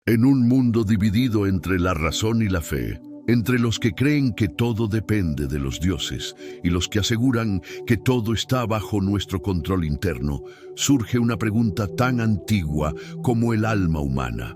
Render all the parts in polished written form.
En un mundo dividido entre la razón y la fe, entre los que creen que todo depende de los dioses y los que aseguran que todo está bajo nuestro control interno, surge una pregunta tan antigua como el alma humana.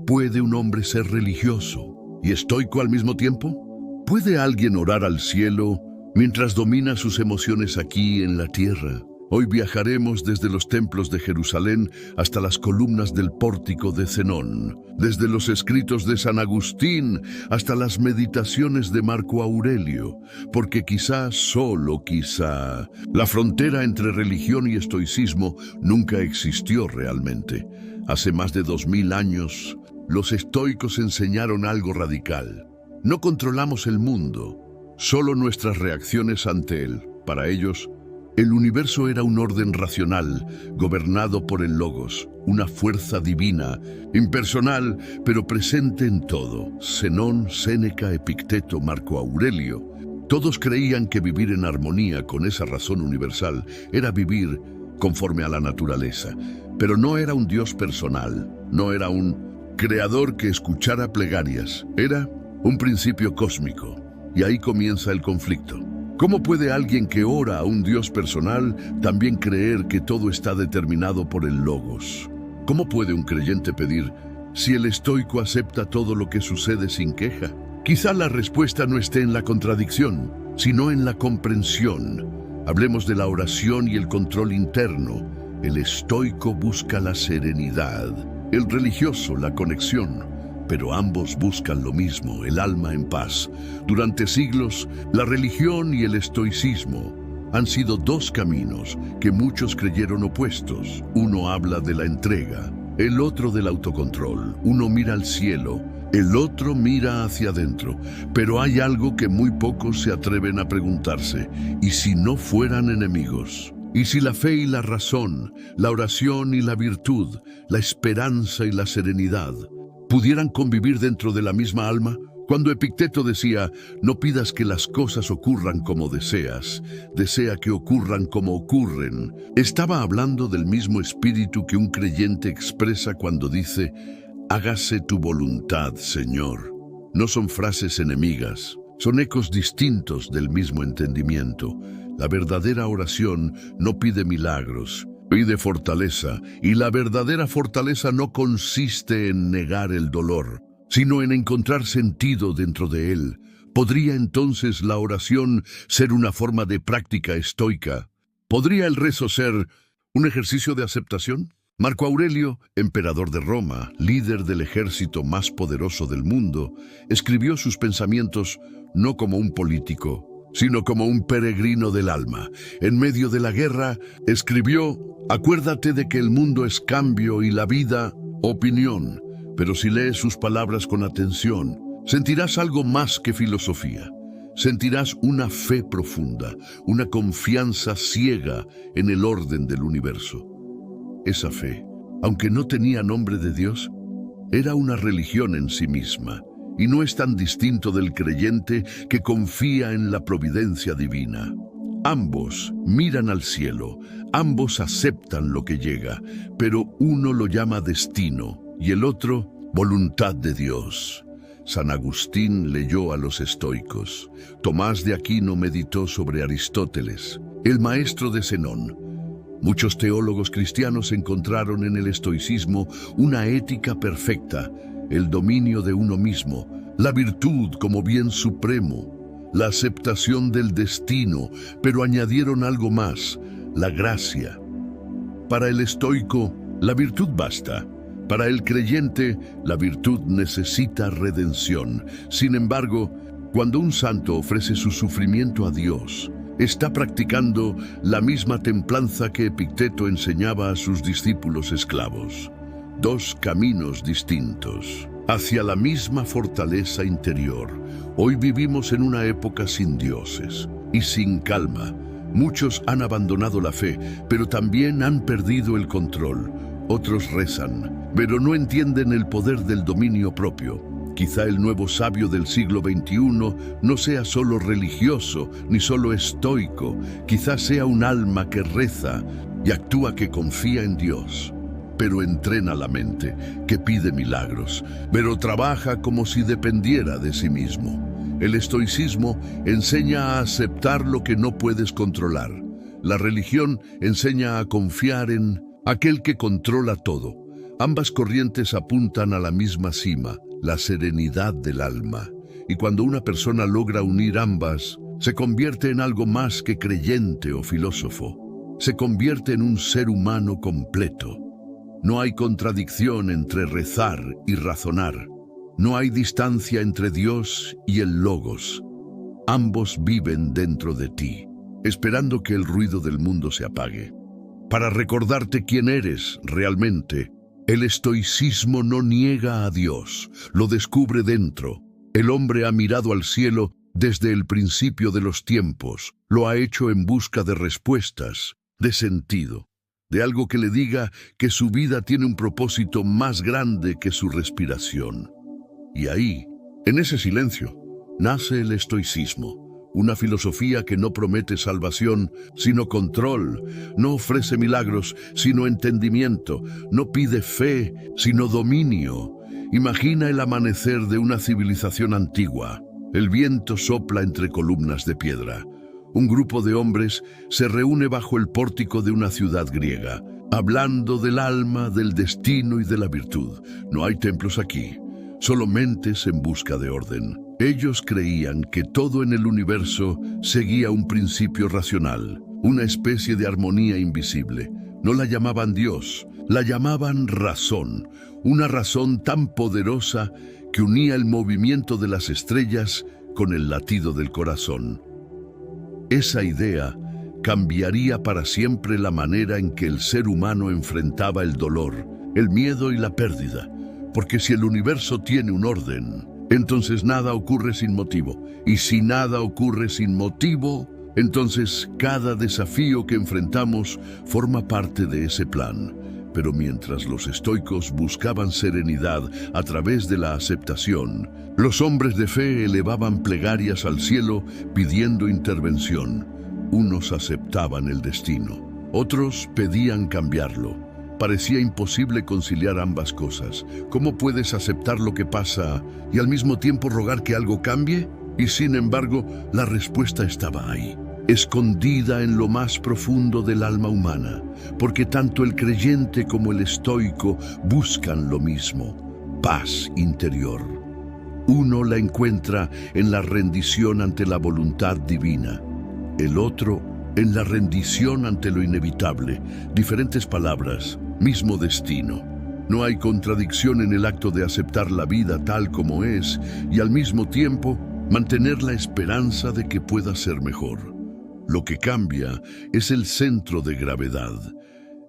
¿Puede un hombre ser religioso y estoico al mismo tiempo? ¿Puede alguien orar al cielo mientras domina sus emociones aquí en la tierra? Hoy viajaremos desde los templos de Jerusalén hasta las columnas del pórtico de Zenón, desde los escritos de San Agustín hasta las meditaciones de Marco Aurelio, porque quizá, solo quizá, la frontera entre religión y estoicismo nunca existió realmente. Hace más de 2000 años, los estoicos enseñaron algo radical. No controlamos el mundo, solo nuestras reacciones ante él. Para ellos, el universo era un orden racional, gobernado por el Logos, una fuerza divina, impersonal, pero presente en todo. Zenón, Séneca, Epicteto, Marco Aurelio. Todos creían que vivir en armonía con esa razón universal era vivir conforme a la naturaleza. Pero no era un Dios personal, no era un creador que escuchara plegarias, era un principio cósmico. Y ahí comienza el conflicto. ¿Cómo puede alguien que ora a un Dios personal también creer que todo está determinado por el Logos? ¿Cómo puede un creyente pedir si el estoico acepta todo lo que sucede sin queja? Quizá la respuesta no esté en la contradicción, sino en la comprensión. Hablemos de la oración y el control interno. El estoico busca la serenidad, el religioso la conexión. Pero ambos buscan lo mismo, el alma en paz. Durante siglos, la religión y el estoicismo han sido dos caminos que muchos creyeron opuestos. Uno habla de la entrega, el otro del autocontrol. Uno mira al cielo, el otro mira hacia adentro. Pero hay algo que muy pocos se atreven a preguntarse: ¿y si no fueran enemigos? ¿Y si la fe y la razón, la oración y la virtud, la esperanza y la serenidad pudieran convivir dentro de la misma alma? Cuando Epicteto decía, no pidas que las cosas ocurran como deseas, desea que ocurran como ocurren, estaba hablando del mismo espíritu que un creyente expresa cuando dice, hágase tu voluntad, Señor. No son frases enemigas, son ecos distintos del mismo entendimiento. La verdadera oración no pide milagros, pide fortaleza, y la verdadera fortaleza no consiste en negar el dolor, sino en encontrar sentido dentro de él. ¿Podría entonces la oración ser una forma de práctica estoica? ¿Podría el rezo ser un ejercicio de aceptación? Marco Aurelio, emperador de Roma, líder del ejército más poderoso del mundo, escribió sus pensamientos no como un político, sino como un peregrino del alma. En medio de la guerra, escribió, acuérdate de que el mundo es cambio y la vida, opinión. Pero si lees sus palabras con atención, sentirás algo más que filosofía. Sentirás una fe profunda, una confianza ciega en el orden del universo. Esa fe, aunque no tenía nombre de Dios, era una religión en sí misma. Y no es tan distinto del creyente que confía en la providencia divina. Ambos miran al cielo, ambos aceptan lo que llega, pero uno lo llama destino y el otro voluntad de Dios. San Agustín leyó a los estoicos. Tomás de Aquino meditó sobre Aristóteles, el maestro de Zenón. Muchos teólogos cristianos encontraron en el estoicismo una ética perfecta, el dominio de uno mismo, la virtud como bien supremo, la aceptación del destino, pero añadieron algo más, la gracia. Para el estoico, la virtud basta. Para el creyente, la virtud necesita redención. Sin embargo, cuando un santo ofrece su sufrimiento a Dios, está practicando la misma templanza que Epicteto enseñaba a sus discípulos esclavos. Dos caminos distintos, hacia la misma fortaleza interior. Hoy vivimos en una época sin dioses y sin calma. Muchos han abandonado la fe, pero también han perdido el control. Otros rezan, pero no entienden el poder del dominio propio. Quizá el nuevo sabio del siglo XXI no sea solo religioso, ni solo estoico. Quizá sea un alma que reza y actúa, que confía en Dios. pero entrena la mente, que pide milagros, pero trabaja como si dependiera de sí mismo. El estoicismo enseña a aceptar lo que no puedes controlar. La religión enseña a confiar en aquel que controla todo. Ambas corrientes apuntan a la misma cima, la serenidad del alma. Y cuando una persona logra unir ambas, se convierte en algo más que creyente o filósofo. Se convierte en un ser humano completo. No hay contradicción entre rezar y razonar. No hay distancia entre Dios y el Logos. Ambos viven dentro de ti, esperando que el ruido del mundo se apague. Para recordarte quién eres realmente, el estoicismo no niega a Dios, lo descubre dentro. El hombre ha mirado al cielo desde el principio de los tiempos, lo ha hecho en busca de respuestas, de sentido, de algo que le diga que su vida tiene un propósito más grande que su respiración. Y ahí, en ese silencio, nace el estoicismo, una filosofía que no promete salvación, sino control, no ofrece milagros, sino entendimiento, no pide fe, sino dominio. Imagina el amanecer de una civilización antigua. El viento sopla entre columnas de piedra. Un grupo de hombres se reúne bajo el pórtico de una ciudad griega, hablando del alma, del destino y de la virtud. No hay templos aquí, solo mentes en busca de orden. Ellos creían que todo en el universo seguía un principio racional, una especie de armonía invisible. No la llamaban Dios, la llamaban razón, una razón tan poderosa que unía el movimiento de las estrellas con el latido del corazón. Esa idea cambiaría para siempre la manera en que el ser humano enfrentaba el dolor, el miedo y la pérdida, porque si el universo tiene un orden, entonces nada ocurre sin motivo, y si nada ocurre sin motivo, entonces cada desafío que enfrentamos forma parte de ese plan. Pero mientras los estoicos buscaban serenidad a través de la aceptación, los hombres de fe elevaban plegarias al cielo pidiendo intervención. Unos aceptaban el destino, otros pedían cambiarlo. Parecía imposible conciliar ambas cosas. ¿Cómo puedes aceptar lo que pasa y al mismo tiempo rogar que algo cambie? Y sin embargo, la respuesta estaba ahí, escondida en lo más profundo del alma humana, porque tanto el creyente como el estoico buscan lo mismo: paz interior. Uno la encuentra en la rendición ante la voluntad divina, el otro en la rendición ante lo inevitable. Diferentes palabras, mismo destino. No hay contradicción en el acto de aceptar la vida tal como es y al mismo tiempo mantener la esperanza de que pueda ser mejor. Lo que cambia es el centro de gravedad.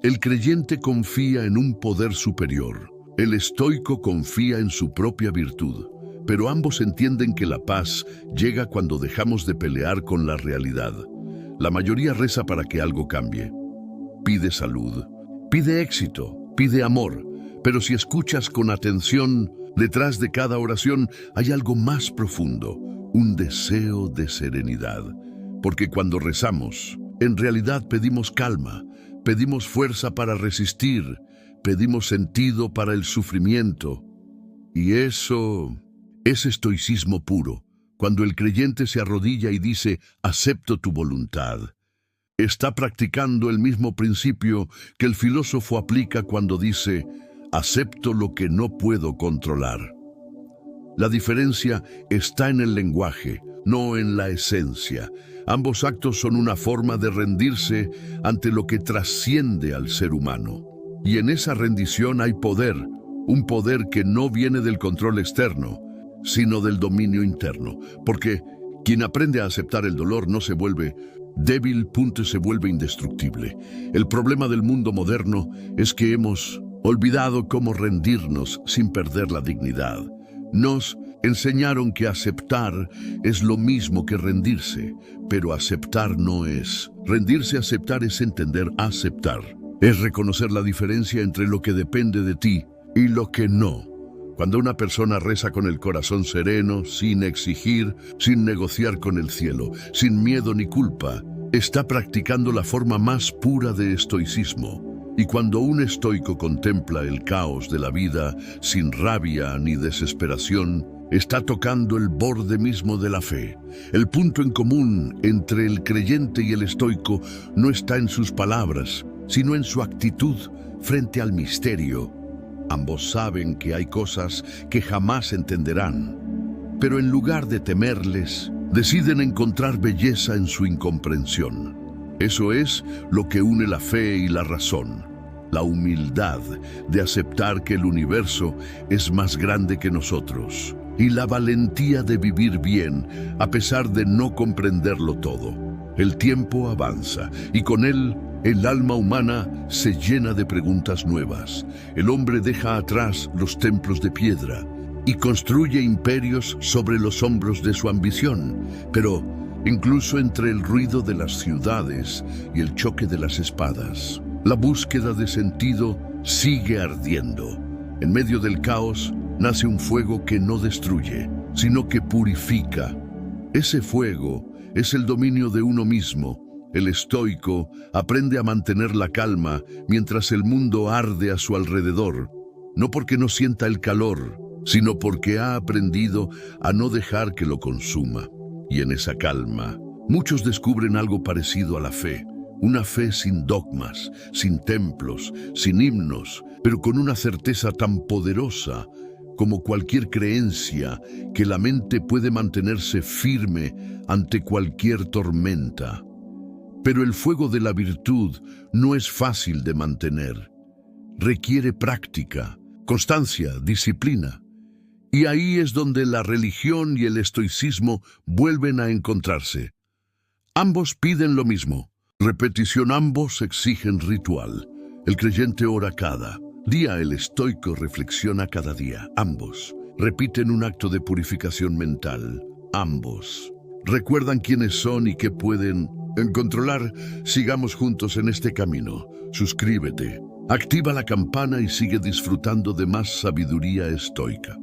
El creyente confía en un poder superior. El estoico confía en su propia virtud. Pero ambos entienden que la paz llega cuando dejamos de pelear con la realidad. La mayoría reza para que algo cambie. Pide salud, pide éxito, pide amor. Pero si escuchas con atención, detrás de cada oración hay algo más profundo, un deseo de serenidad. Porque cuando rezamos, en realidad pedimos calma, pedimos fuerza para resistir, pedimos sentido para el sufrimiento. Y eso es estoicismo puro. Cuando el creyente se arrodilla y dice, acepto tu voluntad, está practicando el mismo principio que el filósofo aplica cuando dice, acepto lo que no puedo controlar. La diferencia está en el lenguaje, no en la esencia. Ambos actos son una forma de rendirse ante lo que trasciende al ser humano. Y en esa rendición hay poder, un poder que no viene del control externo, sino del dominio interno. Porque quien aprende a aceptar el dolor no se vuelve débil, se vuelve indestructible. El problema del mundo moderno es que hemos olvidado cómo rendirnos sin perder la dignidad. Nos enseñaron que aceptar es lo mismo que rendirse, pero aceptar no es. Rendirse a aceptar es entender aceptar. Es reconocer la diferencia entre lo que depende de ti y lo que no. Cuando una persona reza con el corazón sereno, sin exigir, sin negociar con el cielo, sin miedo ni culpa, está practicando la forma más pura de estoicismo. Y cuando un estoico contempla el caos de la vida sin rabia ni desesperación, está tocando el borde mismo de la fe. El punto en común entre el creyente y el estoico no está en sus palabras, sino en su actitud frente al misterio. Ambos saben que hay cosas que jamás entenderán, pero en lugar de temerles, deciden encontrar belleza en su incomprensión. Eso es lo que une la fe y la razón. La humildad de aceptar que el universo es más grande que nosotros y la valentía de vivir bien a pesar de no comprenderlo todo. El tiempo avanza y con él el alma humana se llena de preguntas nuevas. El hombre deja atrás los templos de piedra y construye imperios sobre los hombros de su ambición, pero incluso entre el ruido de las ciudades y el choque de las espadas, la búsqueda de sentido sigue ardiendo. En medio del caos nace un fuego que no destruye, sino que purifica. Ese fuego es el dominio de uno mismo. El estoico aprende a mantener la calma mientras el mundo arde a su alrededor, no porque no sienta el calor, sino porque ha aprendido a no dejar que lo consuma. Y en esa calma, muchos descubren algo parecido a la fe. Una fe sin dogmas, sin templos, sin himnos, pero con una certeza tan poderosa como cualquier creencia que la mente puede mantenerse firme ante cualquier tormenta. Pero el fuego de la virtud no es fácil de mantener. Requiere práctica, constancia, disciplina. Y ahí es donde la religión y el estoicismo vuelven a encontrarse. Ambos piden lo mismo. Repetición, ambos exigen ritual. El creyente ora cada día, el estoico reflexiona cada día. Ambos repiten un acto de purificación mental. Ambos recuerdan quiénes son y qué pueden controlar. Sigamos juntos en este camino. Suscríbete, activa la campana y sigue disfrutando de más sabiduría estoica.